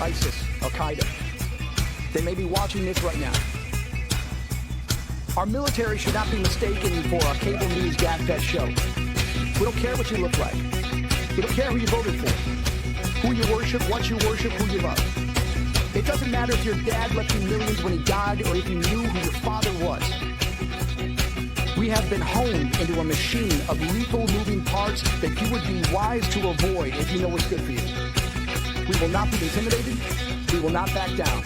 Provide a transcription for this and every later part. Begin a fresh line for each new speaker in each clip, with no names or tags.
ISIS, Al-Qaeda. They may be watching this right now. Our military should not be mistaken for a cable news gabfest show. We don't care what you look like. We don't care who you voted for, who you worship, what you worship, who you love. It doesn't matter if your dad left you millions when he died or if you knew who your father was. We have been honed into a machine of lethal moving parts that you would be wise to avoid if you know what's good for you. We will not be intimidated. We will not back down.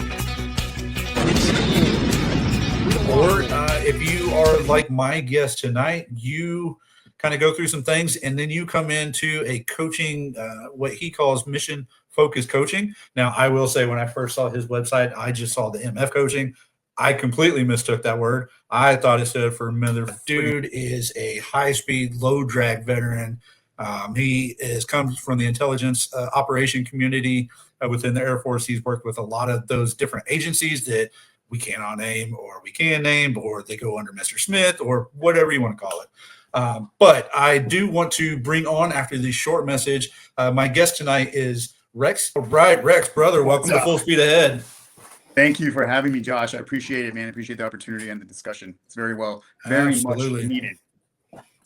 Or if you are like my guest tonight, you kind of go through some things and then you come into a coaching, what he calls mission focused coaching. Now, I will say when I first saw his website, I just saw the MF coaching. I completely mistook that word. I thought it stood for mother. Dude is a high-speed, low-drag veteran. He comes from the intelligence operation community within the Air Force. He's worked with a lot of those different agencies that we cannot name or we can name, or they go under Mr. Smith or whatever you want to call it. But I do want to bring on, after this short message, my guest tonight is Rex. All right, Rex, brother, welcome to Full Speed Ahead.
Thank you for having me, Josh. I appreciate it, man. I appreciate the opportunity and the discussion. It's very much needed.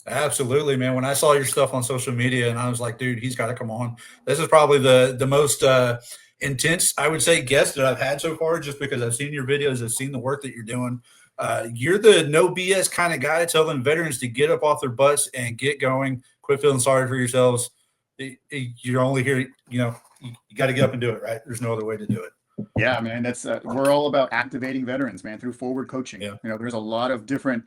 Absolutely, man. When I saw your stuff on social media and I was like, dude, he's got to come on. This is probably the most intense, I would say, guest that I've had so far, just because I've seen your videos, I've seen the work that you're doing. You're the no BS kind of guy to tell them veterans to get up off their butts and get going, quit feeling sorry for yourselves. You're only here, you got to get up and do it, right? There's no other way to do it.
Yeah, man, that's we're all about activating veterans, man, through forward coaching.
Yeah.
There's a lot of different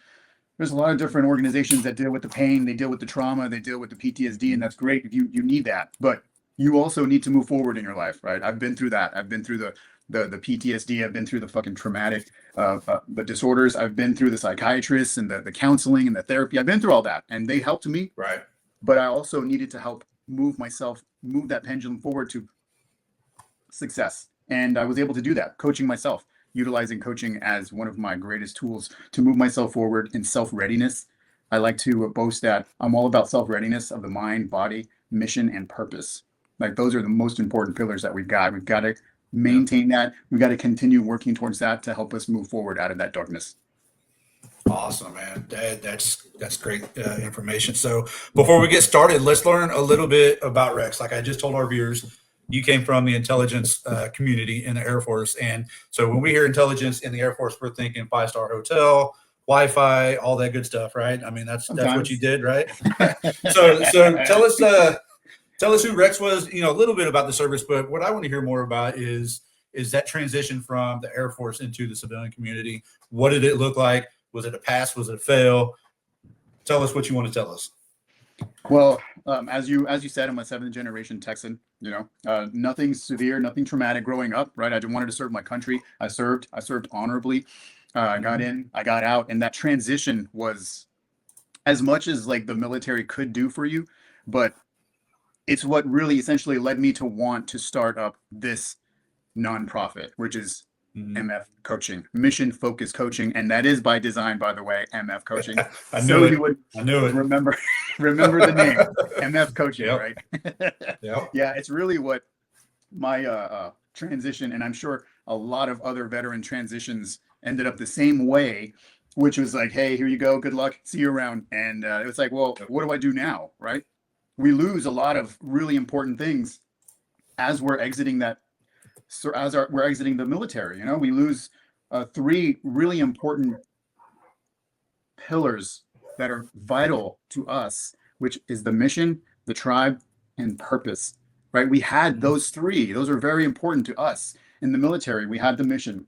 organizations that deal with the pain, they deal with the trauma, they deal with the PTSD, and that's great. You need that, but you also need to move forward in your life, right? I've been through that. I've been through the PTSD. I've been through the fucking traumatic the disorders. I've been through the psychiatrists and the counseling and the therapy. I've been through all that, and they helped me.
Right.
But I also needed to help move that pendulum forward to success. And I was able to do that, coaching myself, utilizing coaching as one of my greatest tools to move myself forward in self-readiness. I like to boast that I'm all about self-readiness of the mind, body, mission, and purpose. Like, those are the most important pillars that we've got. We've got to maintain that. We've got to continue working towards that to help us move forward out of that darkness.
Awesome, man. That's great information. So before we get started, let's learn a little bit about Rex. Like I just told our viewers, you came from the intelligence community in the Air Force. And so when we hear intelligence in the Air Force, we're thinking 5-star hotel, Wi-Fi, all that good stuff, right? I mean, that's what you did, right? so tell us who Rex was, a little bit about the service, but what I want to hear more about is that transition from the Air Force into the civilian community. What did it look like? Was it a pass? Was it a fail? Tell us what you want to tell us.
Well, as you said, I'm a 7th generation Texan. Nothing severe, nothing traumatic growing up. Right, I just wanted to serve my country. I served honorably. I got in, I got out, and that transition was as much as like the military could do for you, but it's what really essentially led me to want to start up this nonprofit, which is MF coaching, mission focused coaching, and that is by design, by the way, MF coaching.
I knew it.
Remember the name, MF coaching,
Yep.
right?
Yep.
Yeah, it's really what my transition, and I'm sure a lot of other veteran transitions ended up the same way, which was like, hey, here you go, good luck, see you around. And it was like, well, what do I do now, right? We lose a lot of really important things as we're exiting that. So we're exiting the military, we lose 3 really important pillars that are vital to us, which is the mission, the tribe, and purpose, right? We had those 3. Those are very important to us in the military. We had the mission,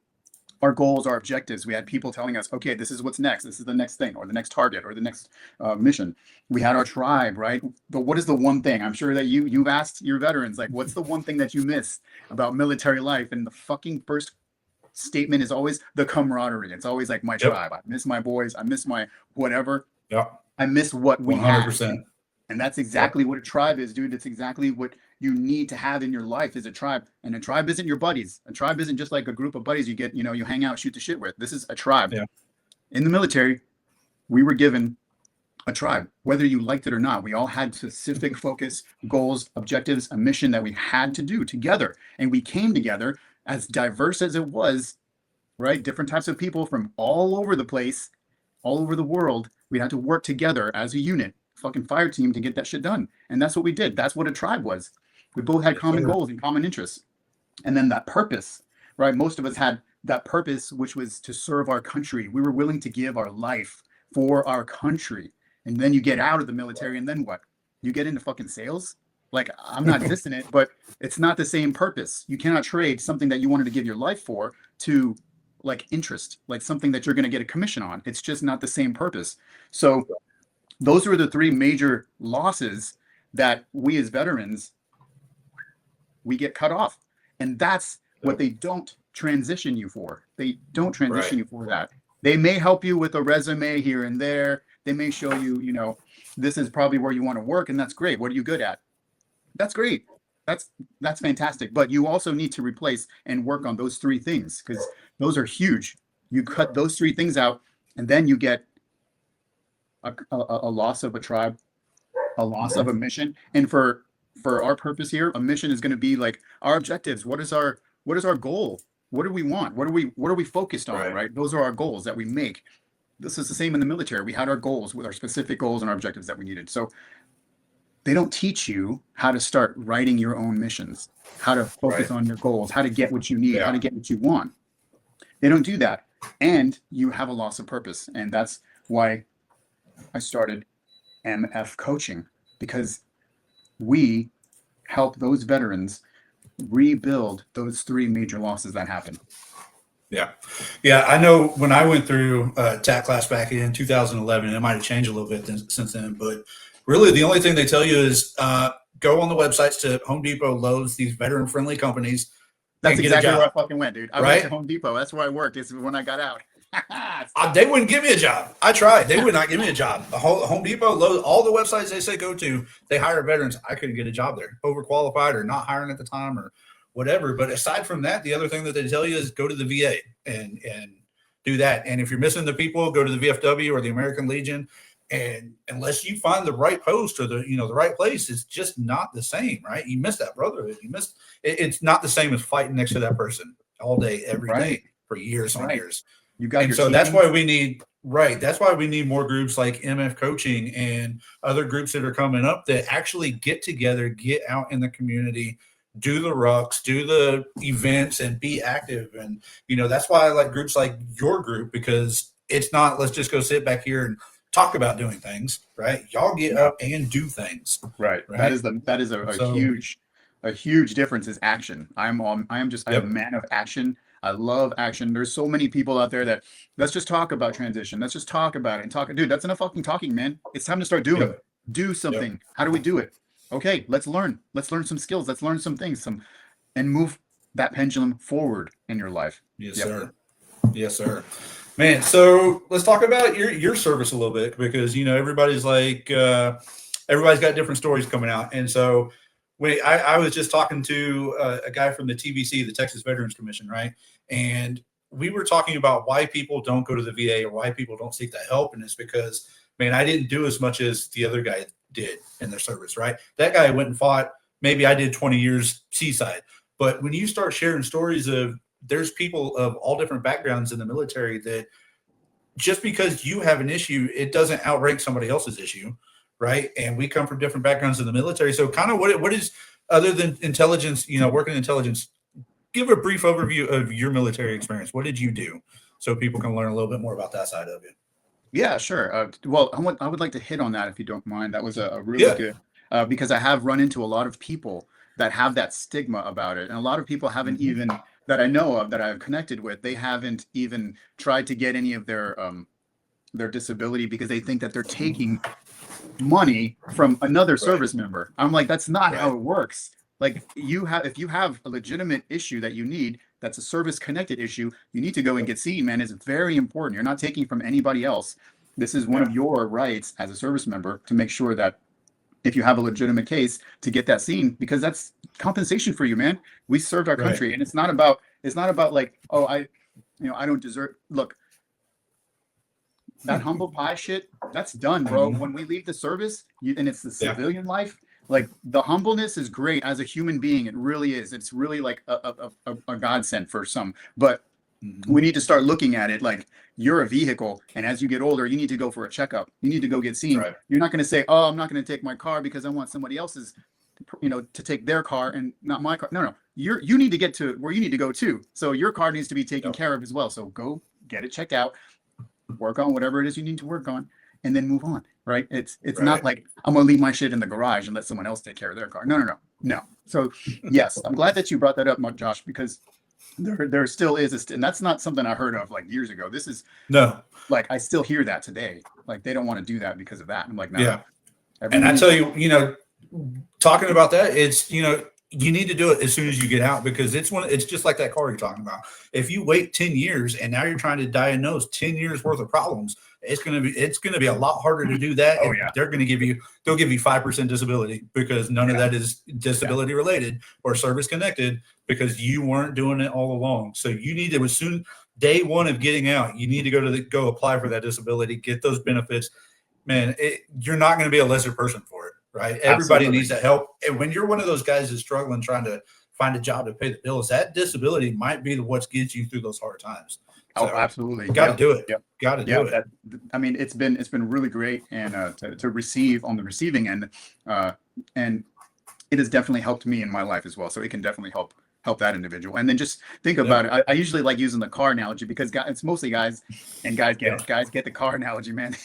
our goals, our objectives. We had people telling us, okay, this is what's next. This is the next thing, or the next target, or the next mission. We had our tribe, right? But what is the one thing? I'm sure that you've asked your veterans, like, what's the one thing that you miss about military life? And the fucking first statement is always the camaraderie. It's always like, my tribe. I miss my boys. I miss my whatever.
Yep.
I miss what we
100%.
had. And that's exactly what a tribe is, dude. It's exactly what you need to have in your life is a tribe. And a tribe isn't your buddies. A tribe isn't just like a group of buddies you get, you hang out, shoot the shit with. This is a tribe.
Yeah.
In the military, we were given a tribe, whether you liked it or not. We all had specific focus, goals, objectives, a mission that we had to do together. And we came together as diverse as it was, right? Different types of people from all over the place, all over the world. We had to work together as a unit, fucking fire team, to get that shit done. And that's what we did. That's what a tribe was. We both had common goals and common interests. And then that purpose, right? Most of us had that purpose, which was to serve our country. We were willing to give our life for our country. And then you get out of the military, and then what? You get into fucking sales? Like, I'm not dissing it, but it's not the same purpose. You cannot trade something that you wanted to give your life for to like interest, like something that you're going to get a commission on. It's just not the same purpose. So those were the three major losses that we as veterans, we get cut off. And that's what they don't transition you for. They don't transition you for that. They may help you with a resume here and there. They may show you, you know, this is probably where you want to work, and that's great. What are you good at? That's great. That's fantastic. But you also need to replace and work on those three things, because those are huge. You cut those three things out, and then you get a loss of a tribe, a loss of a mission. And for our purpose here, a mission is going to be like our objectives. What is our goal? What do we want? What are we focused on? Right? Those are our goals that we make. This is the same in the military. We had our goals with our specific goals and our objectives that we needed. So they don't teach you how to start writing your own missions, how to focus on your goals, how to get what you need, how to get what you want. They don't do that. And you have a loss of purpose. And that's why I started MF coaching, because we help those veterans rebuild those three major losses that happened.
Yeah. I know when I went through TAC class back in 2011, it might have changed a little bit since then, but really the only thing they tell you is go on the websites to Home Depot, Lowe's, these veteran-friendly companies.
That's exactly where I fucking went, dude. I went to Home Depot. That's where I worked. It's when I got out.
They wouldn't give me a job. I tried. They would not give me a job. Home Depot, Lowe's, all the websites they say go to, they hire veterans. I couldn't get a job there. Overqualified or not hiring at the time or whatever. But aside from that, the other thing that they tell you is go to the VA and do that. And if you're missing the people, go to the VFW or the American Legion. And unless you find the right post or the right place, it's just not the same, right? You miss that brotherhood. It's not the same as fighting next to that person all day, every day for years on years.
You got
so that's why we need more groups like MF coaching and other groups that are coming up that actually get together, get out in the community, do the rucks, do the events, and be active. And that's why I like groups like your group, because it's not let's just go sit back here and talk about doing things, right? Y'all get up and do things.
Right. That is a huge difference is action. I'm a man of action. I love action. There's so many people out there that let's just talk about transition. Let's just talk about it and dude, that's enough fucking talking, man. It's time to start doing it. Do something. How do we do it? Okay, let's learn some skills. Let's learn some things, and move that pendulum forward in your life.
Yes, sir. Yes, sir. Man, so let's talk about your service a little bit, because everybody's got different stories coming out. And so I was just talking to a guy from the TVC, the Texas Veterans Commission, right? And we were talking about why people don't go to the VA or why people don't seek that help. And it's because, man, I didn't do as much as the other guy did in their service, right? That guy went and fought. Maybe I did 20 years seaside. But when you start sharing stories of there's people of all different backgrounds in the military that just because you have an issue, it doesn't outrank somebody else's issue, right? And we come from different backgrounds in the military. So kind of what is, other than intelligence, working in intelligence, give a brief overview of your military experience. What did you do so people can learn a little bit more about that side of it?
Yeah, sure. Well, I would like to hit on that if you don't mind. That was a really good, because I have run into a lot of people that have that stigma about it. And a lot of people haven't even, that I know of, that I've connected with, they haven't even tried to get any of their disability because they think that they're taking money from another service member. I'm like, that's not how it works. Like if you have a legitimate issue that you need, that's a service connected issue, you need to go and get seen, man. It's very important. You're not taking from anybody else. This is one of your rights as a service member to make sure that if you have a legitimate case, to get that seen, because that's compensation for you, man. We served our country, and it's not about like, oh, I don't deserve. Look, that humble pie shit, that's done, bro. When we leave the service, and it's the civilian life, like the humbleness is great as a human being. It really is. It's really like a godsend for some. But we need to start looking at it like you're a vehicle, and as you get older, you need to go for a checkup. You need to go get seen.
Right.
You're not going to say, "Oh, I'm not going to take my car because I want somebody else's, to take their car and not my car." No. You need to get to where you need to go too. So your car needs to be taken care of as well. So go get it checked out, work on whatever it is you need to work on, and then move on. Right? It's not like I'm gonna leave my shit in the garage and let someone else take care of their car. No. So yes, I'm glad that you brought that up, Josh, because there still is and that's not something I heard of like years ago. This is like I still hear that today. Like they don't want to do that because of that. I'm like, no.
Yeah. And I tell you, talking about that, it's you need to do it as soon as you get out, because it's just like that car you're talking about. If you wait 10 years and now you're trying to diagnose 10 years worth of problems, it's going to be a lot harder to do that.
Oh, yeah.
They'll give you 5% disability because none of that is disability related or service connected, because you weren't doing it all along. So you need to, as soon day one of getting out, you need to go apply for that disability, get those benefits. Man, you're not going to be a lesser person for it. Right. Everybody needs that help. And when you're one of those guys that's struggling, trying to find a job to pay the bills, that disability might be what gets you through those hard times. So
absolutely.
Got to do it.
Yep.
Got to do it.
I mean, it's been really great, and to receive on the receiving end, and it has definitely helped me in my life as well. So it can definitely help that individual. And then just think about it. I usually like using the car analogy because it's mostly guys, and guys get it. Guys get the car analogy, man.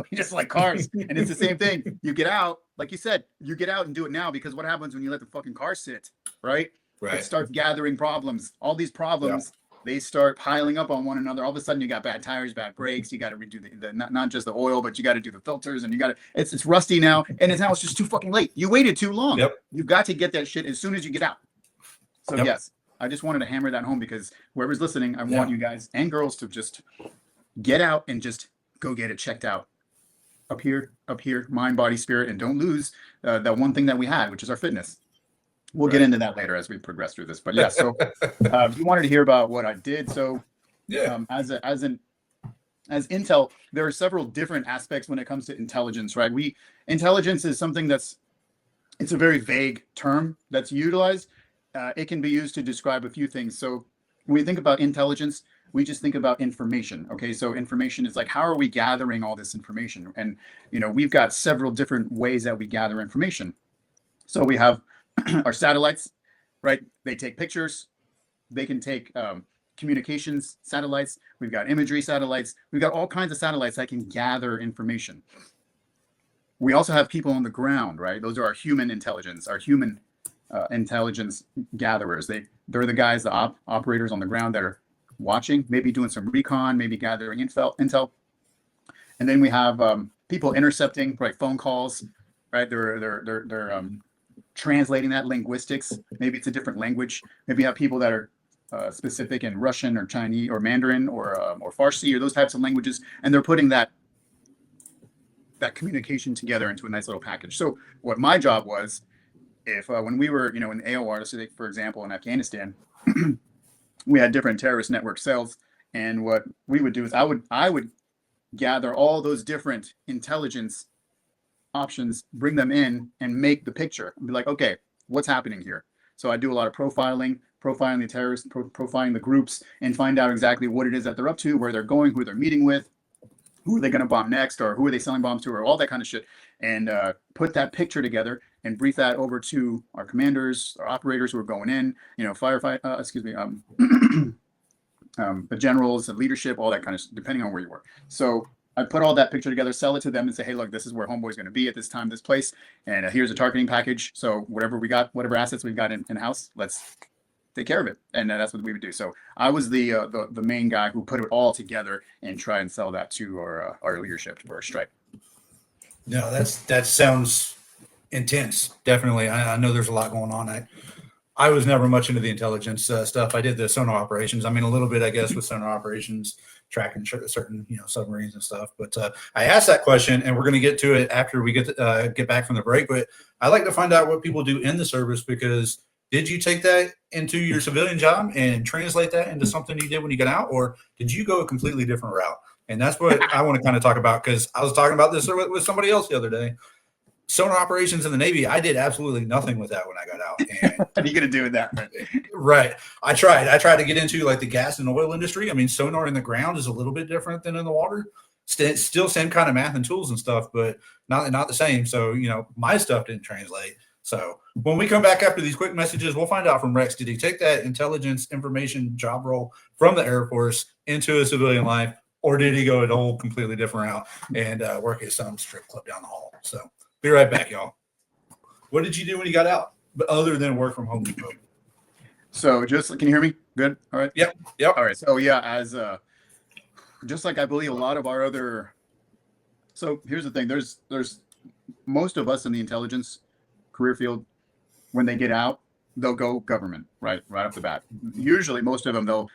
We just like cars, and it's the same thing. You get out, like you said, you get out and do it now, because what happens when you let the fucking car sit, right? It starts gathering problems. All these problems, they start piling up on one another. All of a sudden, you got bad tires, bad brakes. You got to redo the not just the oil, but you got to do the filters, and it's rusty now, and it's just too fucking late. You waited too long. You've got to get that shit as soon as you get out. So yes, I just wanted to hammer that home, because whoever's listening, I want you guys and girls to just get out and just go get it checked out. Up here, mind, body, spirit, and don't lose that one thing that we had, which is our fitness. We'll get into that later as we progress through this. But yeah, so you wanted to hear about what I did. So as Intel, there are several different aspects when it comes to intelligence, right? Intelligence is something it's a very vague term that's utilized. It can be used to describe a few things. So when we think about intelligence, we just think about information. Okay, so information is like, how are we gathering all this information? And we've got several different ways that we gather information. So we have our satellites, right? They take pictures. They can take communications satellites. We've got imagery satellites. We've got all kinds of satellites that can gather information. We also have people on the ground, right? Those are our human intelligence, intelligence gatherers. They're the guys, the operators on the ground that are watching, maybe doing some recon, maybe gathering intel. And then we have people intercepting, right? Phone calls, right? They're translating that, linguistics. Maybe it's a different language. Maybe you have people that are specific in Russian or Chinese or Mandarin or Farsi or those types of languages, and they're putting that communication together into a nice little package. So what my job was, if when we were in AOR, so for example, in Afghanistan, we had different terrorist network cells, and what we would do is I would gather all those different intelligence options, bring them in, and make the picture. And be like, okay, what's happening here? So I do a lot of profiling the terrorists, profiling the groups, and find out exactly what it is that they're up to, where they're going, who they're meeting with, who are they going to bomb next, or who are they selling bombs to, or all that kind of shit, and put that picture together and brief that over to our commanders, our operators who are going in, the generals, the leadership, all that kind of, depending on where you were. So I put all that picture together, sell it to them, and say, hey, look, this is where Homeboy's going to be at this time, this place, and here's a targeting package. So whatever assets we've got in house, let's take care of it. And that's what we would do. So I was the main guy who put it all together and try and sell that to our leadership, to our strike.
No, that sounds intense. Definitely. I know there's a lot going on. I was never much into the intelligence stuff. I did the sonar operations. I mean, a little bit, I guess, with sonar operations, tracking certain, submarines and stuff. But I asked that question, and we're going to get to it after we get back from the break. But I'd like to find out what people do in the service, because did you take that into your civilian job and translate that into something you did when you got out, or did you go a completely different route? And that's what I want to kind of talk about, because I was talking about this with somebody else the other day. Sonar operations in the Navy, I did absolutely nothing with that when I got out. And
What are you going to do with that?
right. I tried to get into like the gas and oil industry. I mean, sonar in the ground is a little bit different than in the water. Still same kind of math and tools and stuff, but not the same. So, my stuff didn't translate. So when we come back after these quick messages, we'll find out from Rex, did he take that intelligence information job role from the Air Force into a civilian life, or did he go an old completely different route and work at some strip club down the hall? So be right back, y'all. What did you do when you got out, but other than work from Home Depot?
So can you hear me? Good. All right.
Yep.
All right. So yeah, as just like I believe a lot of our other. So here's the thing. There's most of us in the intelligence career field, when they get out, they'll go government right off the bat. Usually, most of them they'll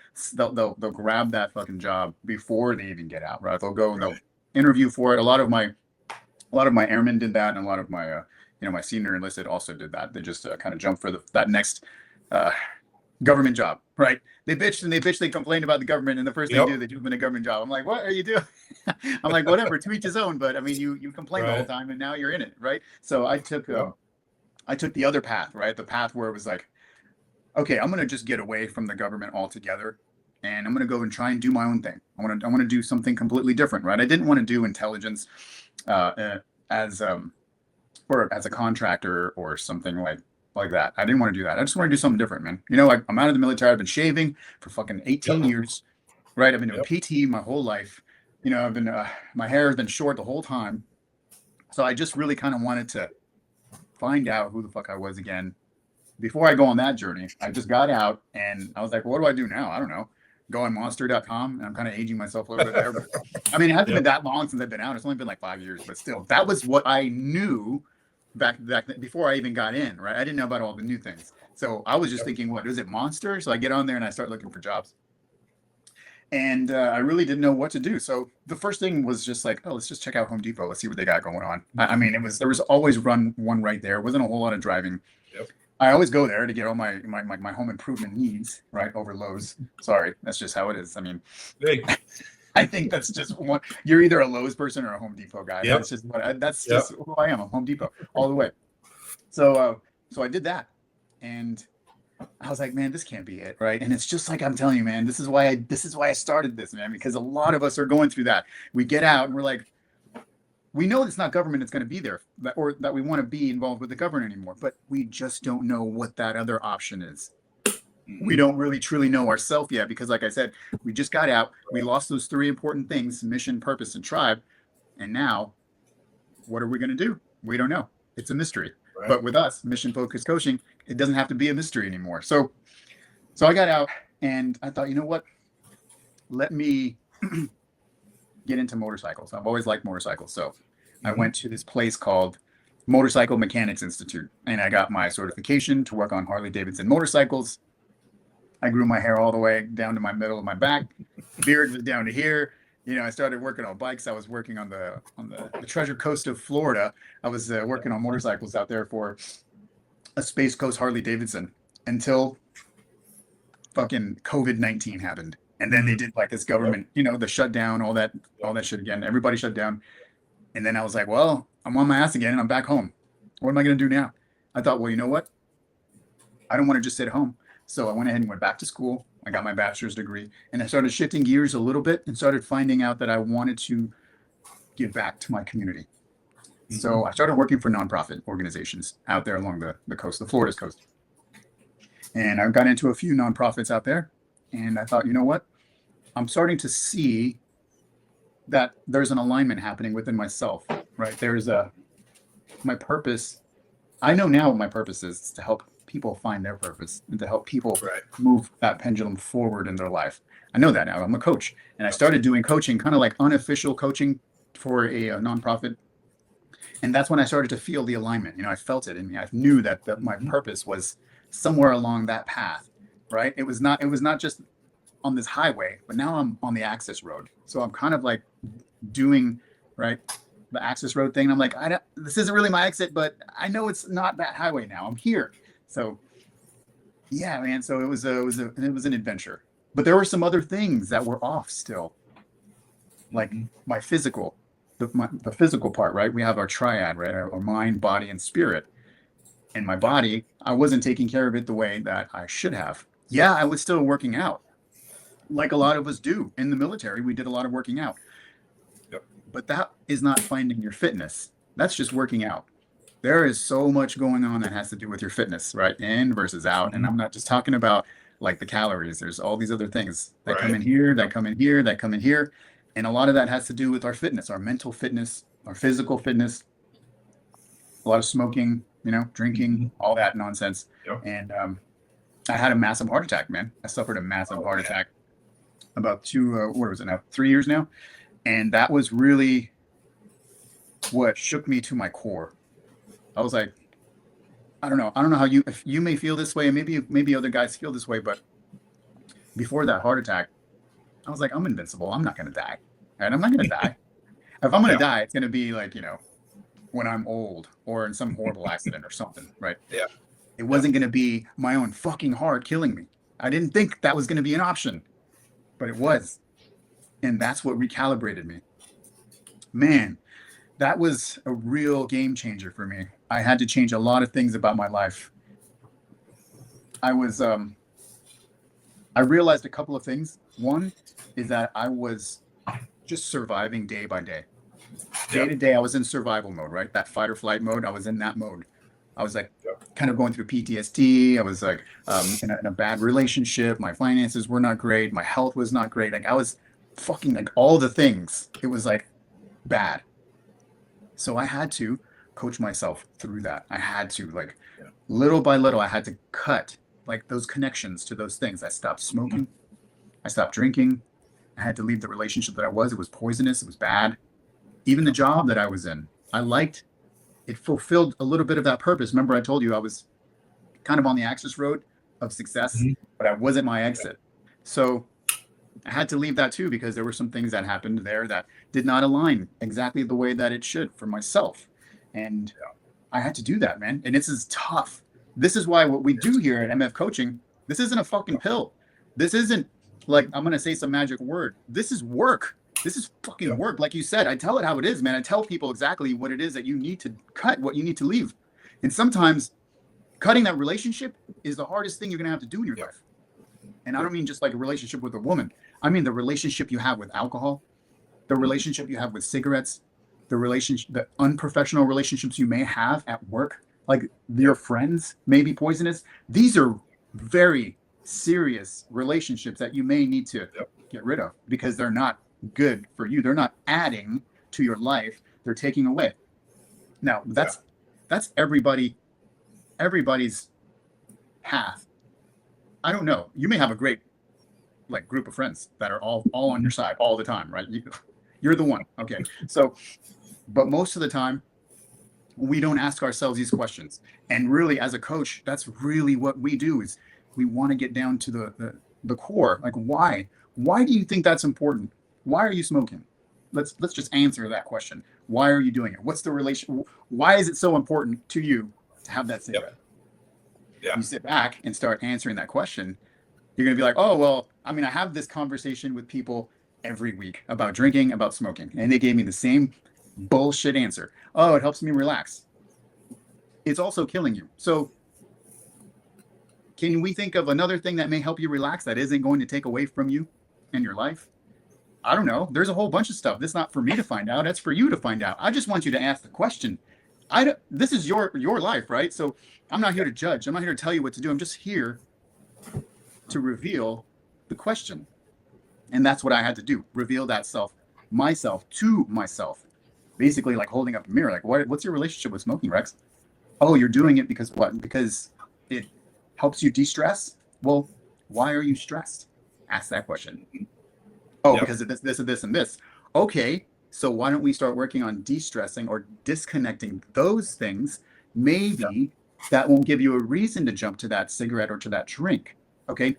grab that fucking job before they even get out. Right? They'll go and they'll interview for it. A lot of my airmen did that, and a lot of my my senior enlisted also did that. They just kind of jumped for that next government job, right? They bitched, they complained about the government, and the first thing they do in a government job. I'm like, what are you doing? I'm like, whatever, to each his own. But I mean, you complain the whole time, and now you're in it, right? So I took the other path, right? The path where it was like, okay, I'm gonna just get away from the government altogether, and I'm gonna go and try and do my own thing. I want to do something completely different, right? I didn't want to do intelligence as a contractor or something like that. I didn't want to do that. I just want to do something different, man. I'm out of the military. I've been shaving for fucking 18 years, right? I've been doing PT my whole life. I've been my hair has been short the whole time. So I just really kind of wanted to find out who the fuck I was again. Before I go on that journey, I just got out and I was like, well, what do I do now? I don't know. Go on monster.com, and I'm kind of aging myself a little bit there. But I mean, it hasn't been that long since I've been out. It's only been like 5 years, but still, that was what I knew back before I even got in, right? I didn't know about all the new things. So I was just thinking, what is it, Monster? So I get on there and I start looking for jobs. And I really didn't know what to do. So the first thing was just like, oh, let's just check out Home Depot. Let's see what they got going on. I mean, there was always one right there. It wasn't a whole lot of driving. Yep. I always go there to get all my home improvement needs, right, over Lowe's. Sorry, that's just how it is. I mean, I think that's just one. You're either a Lowe's person or a Home Depot guy. Yep. That's just who I am. I'm Home Depot all the way. So I did that, and I was like, man, this can't be it, right? And it's just like I'm telling you, man. This is why I started this, man, because a lot of us are going through that. We get out and we're like, we know it's not government that's going to be there, or that we want to be involved with the government anymore, but we just don't know what that other option is. We don't really truly know ourselves yet, because like I said, we just got out. We lost those three important things: mission, purpose, and tribe. And now what are we going to do? We don't know. It's a mystery. Right. But with us, mission focused coaching, it doesn't have to be a mystery anymore. So I got out and I thought, you know what? Let me get into motorcycles. I've always liked motorcycles. So I went to this place called Motorcycle Mechanics Institute, and I got my certification to work on Harley Davidson motorcycles. I grew my hair all the way down to my middle of my back. Beard was down to here. I started working on bikes. I was working on the Treasure Coast of Florida. I was working on motorcycles out there for a Space Coast Harley Davidson until fucking COVID-19 happened. And then they did like this government, the shutdown, all that shit again. Everybody shut down. And then I was like, well, I'm on my ass again and I'm back home. What am I going to do now? I thought, well, you know what? I don't want to just sit at home. So I went ahead and went back to school. I got my bachelor's degree, and I started shifting gears a little bit and started finding out that I wanted to give back to my community. Mm-hmm. So I started working for nonprofit organizations out there along the coast, the Florida's coast. And I got into a few nonprofits out there, and I thought, you know what? I'm starting to see that there's an alignment happening within myself, right? There's my purpose. I know now what my purpose is to help people find their purpose and to help people move that pendulum forward in their life. I know that now. I'm a coach, and I started doing coaching, kind of like unofficial coaching for a nonprofit. And that's when I started to feel the alignment. I felt it in me. I knew that my purpose was somewhere along that path, right? It was not just on this highway, but now I'm on the access road. So I'm kind of like doing, right, the access road thing. And I'm like, this isn't really my exit, but I know it's not that highway now. I'm here. So yeah, man. So it was an adventure, but there were some other things that were off still. like my physical, the physical part, right? We have our triad, right? Our mind, body, and spirit. And my body, I wasn't taking care of it the way that I should have. Yeah, I was still working out, like a lot of us do in the military. We did a lot of working out,
Yep.
but that is not finding your fitness. That's just working out. There is so much going on that has to do with your fitness, right? In versus out. And I'm not just talking about like the calories. There's all these other things that come in here, that come in here, that come in here. And a lot of that has to do with our fitness, our mental fitness, our physical fitness, a lot of smoking, drinking, all that nonsense.
Yep.
And I had a massive heart attack, man. I suffered a massive heart attack about 3 years now. And that was really what shook me to my core. I was like, I don't know how if you may feel this way, and maybe other guys feel this way, but before that heart attack, I was like, I'm invincible. I'm not going to die. Right? I'm not going to die. If I'm going to die, it's going to be like, when I'm old or in some horrible accident or something, right?
Yeah.
It wasn't going to be my own fucking heart killing me. I didn't think that was going to be an option, but it was. And that's what recalibrated me. Man, that was a real game changer for me. I had to change a lot of things about my life. I realized a couple of things. One is that I was just surviving day by day. Day to day, I was in survival mode, right? That fight or flight mode. I was in that mode. I was like kind of going through PTSD. I was like in a bad relationship. My finances were not great. My health was not great. Like I was fucking like all the things. It was like bad. So I had to coach myself through that. I had to little by little, I had to cut like those connections to those things. I stopped smoking. I stopped drinking. I had to leave the relationship that I was. It was poisonous. It was bad. Even the job that I was in, I liked. It fulfilled a little bit of that purpose. Remember, I told you I was kind of on the access road of success, but I wasn't my exit. So I had to leave that too, because there were some things that happened there that did not align exactly the way that it should for myself. And I had to do that, man. And this is tough. This is why what we do here at MF Coaching, this isn't a fucking pill. This isn't like, I'm going to say some magic word. This is work. This is fucking work. Like you said, I tell it how it is, man. I tell people exactly what it is that you need to cut, what you need to leave. And sometimes cutting that relationship is the hardest thing you're going to have to do in your life. And I don't mean just like a relationship with a woman. I mean the relationship you have with alcohol, the relationship you have with cigarettes, the unprofessional relationships you may have at work, like your friends may be poisonous. These are very serious relationships that you may need to get rid of because they're not good for you. They're not adding to your life. They're taking away. Now that's everybody's path. I don't know. You may have a great group of friends that are all on your side all the time, right? You're the one. Okay. So, but most of the time we don't ask ourselves these questions. And really as a coach, that's really what we do is we want to get down to the core. Like why do you think that's important? Why are you smoking? Let's just answer that question. Why are you doing it? What's the relation? Why is it so important to you to have that cigarette? You sit back and start answering that question. You're going to be like, oh, well, I mean, I have this conversation with people every week about drinking, about smoking. And they gave me the same bullshit answer. Oh, it helps me relax. It's also killing you. So can we think of another thing that may help you relax that isn't going to take away from you in your life? I don't know. There's a whole bunch of stuff. That's not for me to find out. That's for you to find out. I just want you to ask the question. This is your life, right? So I'm not here to judge. I'm not here to tell you what to do. I'm just here to reveal the question. And that's what I had to do. Reveal that myself to myself. Basically like holding up a mirror. Like, what's your relationship with smoking, Rex? Oh, you're doing it because what? Because it helps you de-stress? Well, why are you stressed? Ask that question. Oh, because of this and this and this. Okay, so why don't we start working on de-stressing or disconnecting those things? Maybe that won't give you a reason to jump to that cigarette or to that drink. Okay.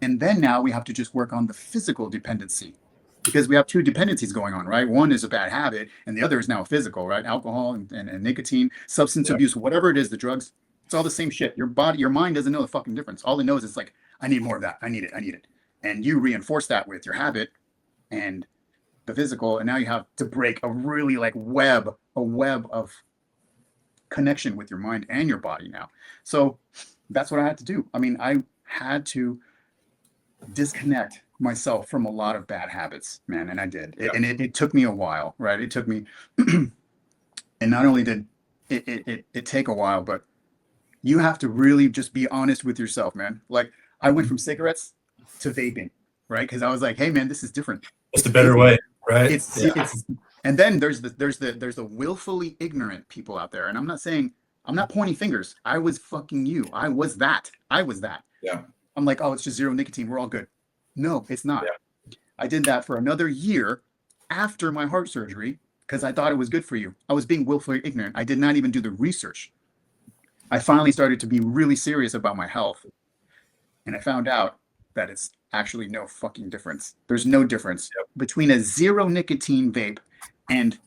And then now we have to just work on the physical dependency because we have two dependencies going on, right? One is a bad habit and the other is now physical, right? Alcohol and nicotine, substance abuse, whatever it is, the drugs, it's all the same shit. Your mind doesn't know the fucking difference. All it knows is like, I need more of that. I need it. And you reinforce that with your habit and the physical, and now you have to break a really like web of connection with your mind and your body now. So that's what I had to do. I mean, I had to disconnect myself from a lot of bad habits, man, and I did. And it took me a while, right? It took me, and not only did it take a while, but you have to really just be honest with yourself, man. Like I went from cigarettes to vaping, right? Because I was like, hey, man, this is different.
It's the better way, right?
It's and then there's the willfully ignorant people out there, and I'm not pointing fingers. I was fucking you. I was that.
Yeah.
I'm like, oh, it's just zero nicotine. We're all good. No, it's not.
Yeah.
I did that for another year after my heart surgery because I thought it was good for you. I was being willfully ignorant. I did not even do the research. I finally started to be really serious about my health. And I found out that it's actually no fucking difference. There's no difference between a zero nicotine vape and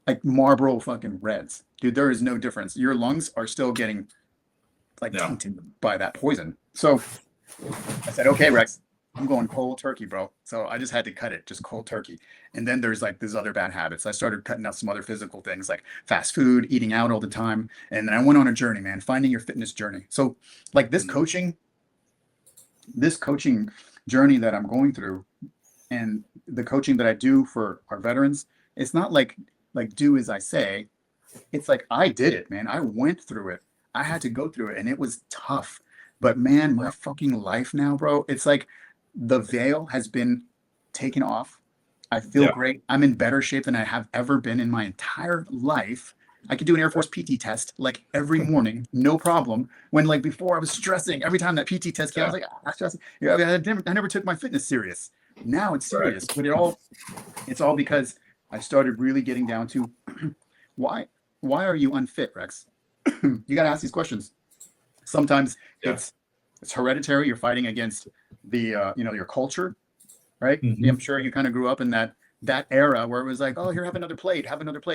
like Marlboro fucking Reds. Dude, there is no difference. Your lungs are still getting like tainted by that poison. So I said, okay, Rex, I'm going cold turkey, bro. So I just had to cut it, just cold turkey. And then there's like these other bad habits. I started cutting out some other physical things like fast food, eating out all the time. And then I went on a journey, man, finding your fitness journey. So like this coaching journey that I'm going through and the coaching that I do for our veterans, it's not like do as I say. It's like I did it, man. I went through it. I had to go through it and it was tough. But man, my fucking life now, bro, it's like the veil has been taken off. I feel great. I'm in better shape than I have ever been in my entire life. I could do an Air Force PT test like every morning, no problem. When like before I was stressing every time that PT test came, I was like, I'm stressing. Yeah, I never took my fitness serious. Now it's serious, but it's all because I started really getting down to why are you unfit, Rex? You got to ask these questions. Sometimes it's hereditary. You're fighting against the your culture, right?
Mm-hmm.
I'm sure you kind of grew up in that era where it was like, oh, here, have another plate.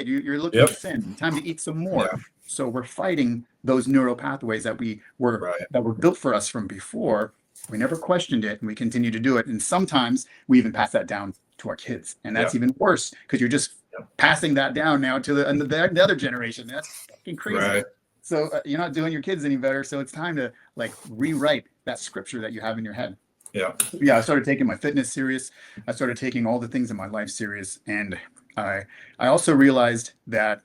You're looking for sin. Time to eat some more. Yeah. So we're fighting those neural pathways that were built for us from before. We never questioned it, and we continue to do it. And sometimes we even pass that down to our kids, and that's even worse because you're just passing that down now to the other generation. That's fucking crazy. Right. So you're not doing your kids any better. So it's time to like rewrite that scripture that you have in your head. Yeah. I started taking my fitness serious. I started taking all the things in my life serious. And I also realized that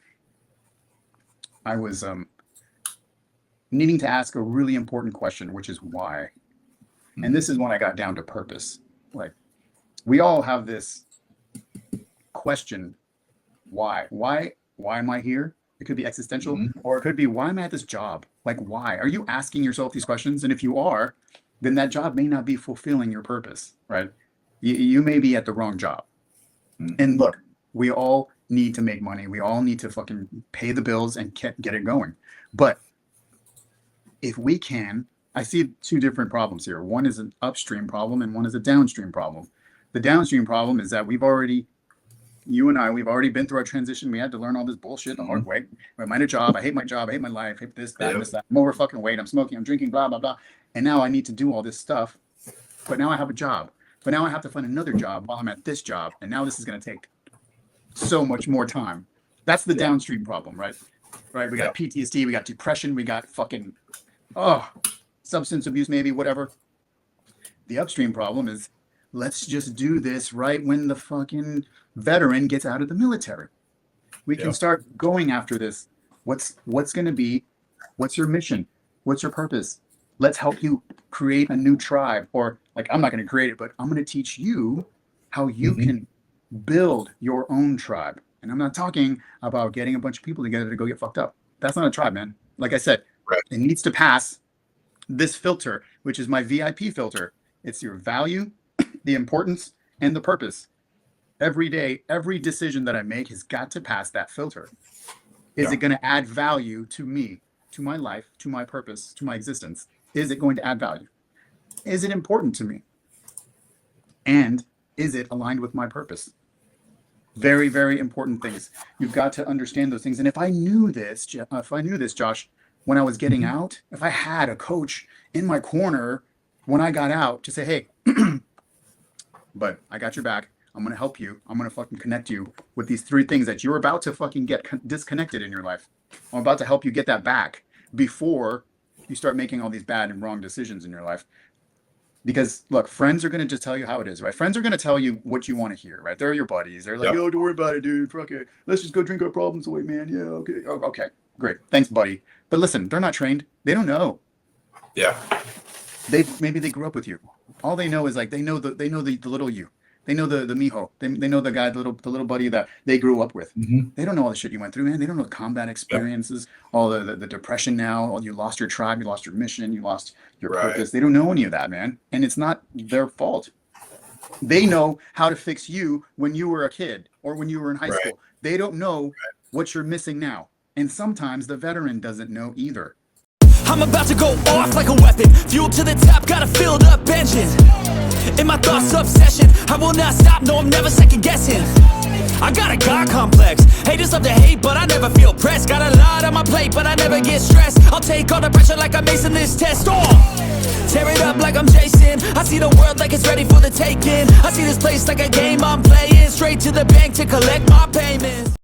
I was needing to ask a really important question, which is why. Mm-hmm. And this is when I got down to purpose. Like we all have this question, why? Why am I here? It could be existential, or it could be, why am I at this job? Like, why? Are you asking yourself these questions? And if you are, then that job may not be fulfilling your purpose, right? You may be at the wrong job. And look, we all need to make money. We all need to fucking pay the bills and get it going. But if we can, I see two different problems here. One is an upstream problem and one is a downstream problem. The downstream problem is that we've already been through our transition. We had to learn all this bullshit the hard way. I'm at a job. I hate my job. I hate my life. I hate this, that, this, that. I'm over fucking weight. I'm smoking. I'm drinking, blah, blah, blah. And now I need to do all this stuff. But now I have a job. But now I have to find another job while I'm at this job. And now this is going to take so much more time. That's the downstream problem, right? Right. We got PTSD. We got depression. We got fucking, substance abuse, maybe, whatever. The upstream problem is, let's just do this right when the fucking veteran gets out of the military. We can start going after this. What's going to be, what's your mission? What's your purpose? Let's help you create a new tribe. Or like, I'm not going to create it, but I'm going to teach you how you can build your own tribe. And I'm not talking about getting a bunch of people together to go get fucked up. That's not a tribe, man. Like I said, it needs to pass this filter, which is my VIP filter. It's your value, the importance, and the purpose. Every day, every decision that I make has got to pass that filter. Is it going to add value to me, to my life, to my purpose, to my existence? Is it going to add value? Is it important to me? And is it aligned with my purpose? Very, very important things. You've got to understand those things. And if I knew this, Josh, when I was getting out, if I had a coach in my corner when I got out to say, hey, but I got your back. I'm going to help you. I'm going to fucking connect you with these 3 things that you're about to fucking get disconnected in your life. I'm about to help you get that back before you start making all these bad and wrong decisions in your life. Because look, friends are going to just tell you how it is, right? Friends are going to tell you what you want to hear, right? They're your buddies. They're like, yo, don't worry about it, dude. Fuck it. Let's just go drink our problems away, man. Yeah, okay. Oh, okay, great. Thanks, buddy. But listen, they're not trained. They don't know.
Yeah.
Maybe they grew up with you. All they know is like they know the little you. They know the mijo. They know the guy, the little buddy that they grew up with.
Mm-hmm.
They don't know all the shit you went through, man. They don't know the combat experiences, all the depression now. All you lost your tribe, you lost your mission, you lost your purpose. They don't know any of that, man. And it's not their fault. They know how to fix you when you were a kid or when you were in high school. They don't know what you're missing now. And sometimes the veteran doesn't know either.
I'm about to go off like a weapon. Fuel to the top, got a filled up engine. In my thoughts, obsession. I will not stop, no, I'm never second guessing. I got a God complex. Haters love to hate, but I never feel pressed. Got a lot on my plate, but I never get stressed. I'll take all the pressure like I'm acing this test. Tear it up like I'm Jason. I see the world like it's ready for the taking. I see this place like a game I'm playing. Straight to the bank to collect my payments.